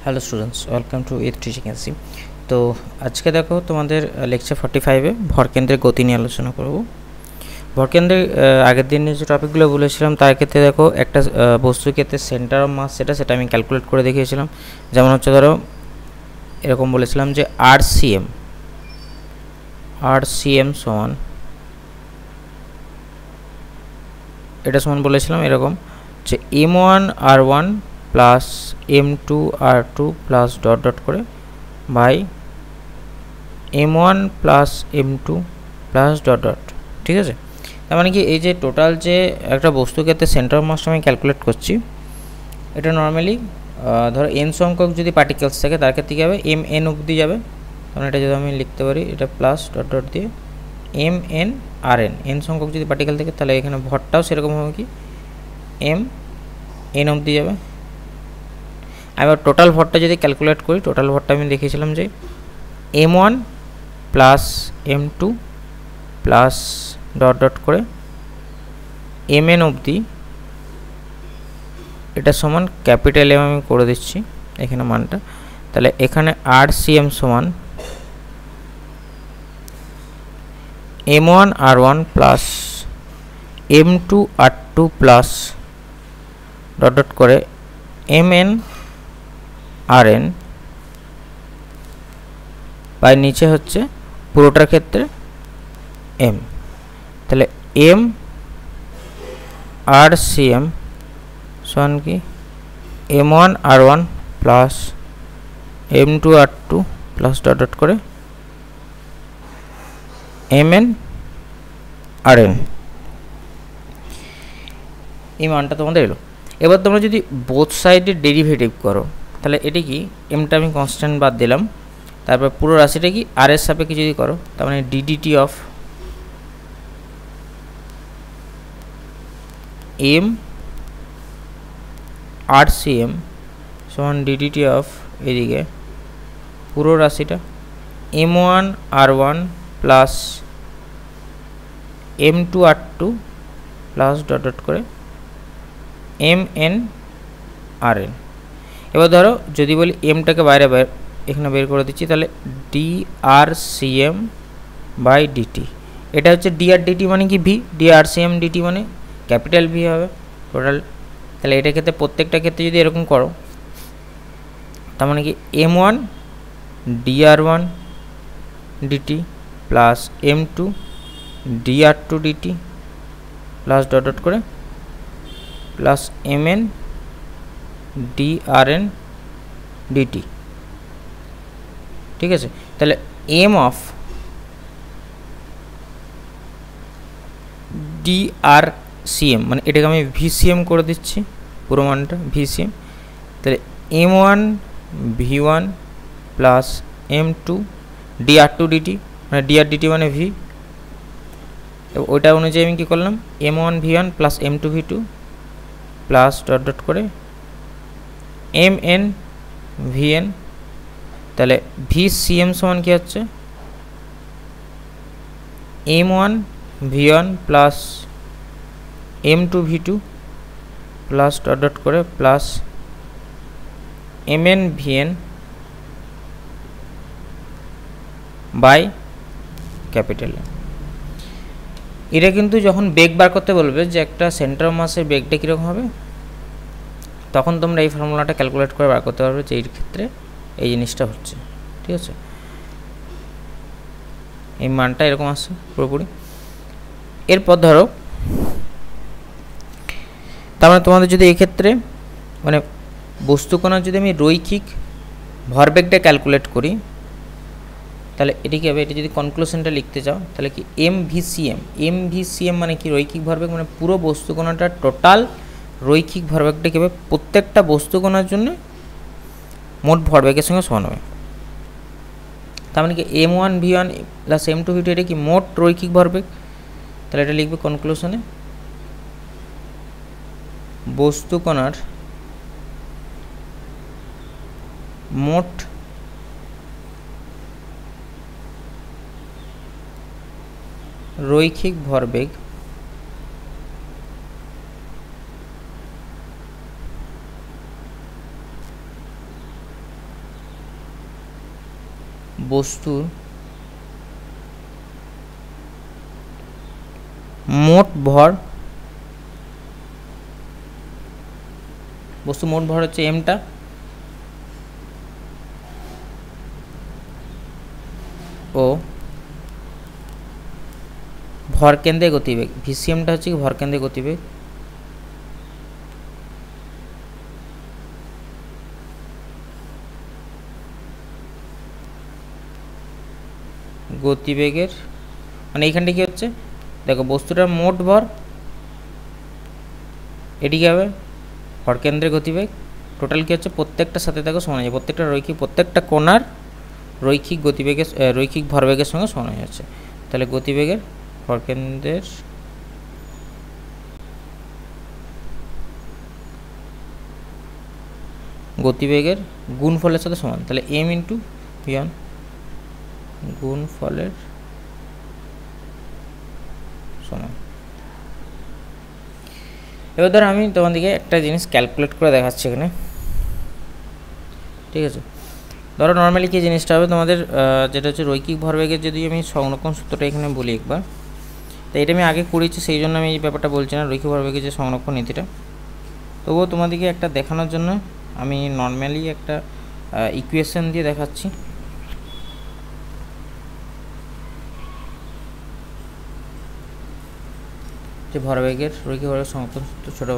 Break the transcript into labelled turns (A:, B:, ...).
A: Hello students, welcome to eighth teaching AC. তো আজকে দেখো তোমাদের লেকচার 45-এ ভরকেন্দ্রের গতি নিয়ে আলোচনা করব। ভরকেন্দ্রের আগের দিন যে টপিকগুলো বলেছিলাম তার ক্ষেত্রে দেখো একটা বস্তুর ক্ষেত্রে সেন্টার অফ মাস সেটা আমি ক্যালকুলেট করে দেখিয়েছিলাম। যেমন হচ্ছে ধরো এরকম বলেছিলাম যে আরসিএম সমান এটা সমান বলেছিলাম এরকম যে M1R1 plus M2R2 plus dot dot করে by M1 plus M2 plus dot dot. ঠিক আছে, তার মানে কি এই যে টোটাল যে একটা বস্তুর ক্ষেত্রে সেন্টার অফ মাসটা আমি ক্যালকুলেট করছি, এটা নর্মালি ধরো n সংখ্যক যদি পার্টিকেলস থাকে তার ক্ষেত্রে কী হবে, mn অবধি যাবে। কারণ এটা যদি আমি লিখতে পারি এটা প্লাস ডট ডট দিয়ে mn rn, n সংখ্যক যদি পার্টিকেল থাকে তাহলে এখানে ভরটাও সেরকম হবে কি mn অবধি যাবে। এবার টোটাল ভরটা যদি ক্যালকুলেট করি, টোটাল ভরটা আমি দেখিয়েছিলাম যে m1 plus m2 plus dot dot করে mn অবধি, এটা সমান ক্যাপিটাল এম আমি করে দিচ্ছি এখানে মানটা। তাহলে এখানে RCM সমান M1R1 plus M2R2 plus dot dot করে MnRn বাই নিচে হচ্ছে পুরোটার ক্ষেত্রে m। তাহলে MRCM সমান কি M1R1 plus M2R2 plus dot dot করে MnRn, এই মানটা তোমাদের এলো। এবার তোমরা যদি বোথ সাইডে ডেরিভেটিভ করো তাহলে এটি কি, এমটা আমি কনস্ট্যান্ট বাদ দিলাম, তারপর পুরো রাশিটা কি আর এর সাপেক্ষে যদি করো, তার মানে ডিডিটি অফ এম RCM সমান ডিডিটি অফ এদিকে পুরো রাশিটা M1R1 plus M2R2 plus dot dot করে MnRn। এবার ধরো যদি বলি এমটাকে বাইরে এখানে বের করে দিচ্ছি, তাহলে DRCM বাই ডিটি, এটা হচ্ছে DRDT মানে কি ভি, DRCM ডিটি মানে ক্যাপিটাল ভি হবে টোটাল। তাহলে এটা ক্ষেত্রে প্রত্যেকটা ক্ষেত্রে যদি এরকম করো, তার মানে কি M1 DR1 dt plus M2 DR2 dt plus dot dot করে প্লাস Mn DRn ডিটি। ঠিক আছে, তাহলে এম অফ DRCM মানে এটাকে আমি VCM করে দিচ্ছি পুরো মানটা VCM। তাহলে M1 V1 plus M2 DR2 dt মানে DRDT মানে ভি, ওইটা অনুযায়ী আমি কী করলাম M1 V1 plus M2 V2 plus dot dot করে Mn Vn। তাহলে VCM সমান কী হচ্ছে M1 V1 plus M2 V2 plus dot dot করে plus Mn Vn by capital. এটা কিন্তু যখন বেগ বার করতে বলবে যে একটা সেন্টার অফ মাসের বেগটা কীরকম হবে, তখন তোমরা এই ফর্মুলাটা ক্যালকুলেট করে বার করতে পারবে যে এই ক্ষেত্রে এই জিনিসটা হচ্ছে। ঠিক আছে, এই মানটা এরকম আসছে পুরোপুরি। এরপর ধরো তার মানে তোমাদের যদি এই ক্ষেত্রে মানে বস্তুকণার যদি আমি রৈখিক ভরবেগটা ক্যালকুলেট করি, তাহলে এটি কী হবে, এটি যদি কনক্লুশনটা লিখতে চাও তাহলে কি MVCM মানে কি রৈখিক ভরবেগ, মানে পুরো বস্তুকণাটার টোটাল রৈখিক ভরবেগটা কী হবে, প্রত্যেকটা বস্তুকণার জন্য মোট ভরবেগের সঙ্গে সমান হবে। তার মানে কি M1 V1 plus M2 V2 এটা কি মোট রৈখিক ভরবেগ। তাহলে এটা লিখবে কনক্লুশনে বস্তুকণার মোট রৈখিক ভরবেগ বস্তুর মোট ভর, বস্তু মোট ভর হচ্ছে এমটা, ও ভর কেন্দ্রে গতিবেগ, ভিসিএমটা হচ্ছে ভর কেন্দ্রে গতিবেগ, গতিবেগের মানে এইখানটা কি হচ্ছে দেখো বস্তুটার মোট ভর, এদিকে হবে ভর কেন্দ্রের গতিবেগ, টোটাল কি হচ্ছে প্রত্যেকটার সাথে দেখো সমান আছে, প্রত্যেকটা রৈখিক, প্রত্যেকটা কোণার রৈখিক গতিবেগের রৈখিক ভরবেগের সঙ্গে সমান হয়ে যাচ্ছে। তাহলে গতিবেগের ভরকেন্দ্রের গতিবেগের গুণফলের সাথে সমান, তাহলে এম ইন্টু ভিওয়ান গুণফলের সমান। এবার ধরো আমি তোমাদেরকে একটা জিনিস ক্যালকুলেট করে দেখাচ্ছি এখানে, ঠিক আছে। ধরো নর্মালি কি জিনিসটা হবে তোমাদের যেটা হচ্ছে রৈখিক ভরবেগের, যদি আমি সংরক্ষণ সূত্রটা এখানে বলি একবার, তো এটা আমি আগে করেছি সেই জন্য আমি এই ব্যাপারটা বলছি না, রৈখিক ভরবেগের যে সংরক্ষণ নীতিটা। তবুও তোমাদেরকে একটা দেখানোর জন্য আমি নর্মালি একটা ইকুয়েশন দিয়ে দেখাচ্ছি। যে ভরবেগের রৈখিক ভরবেগের সংরক্ষণ সূত্র ছোটো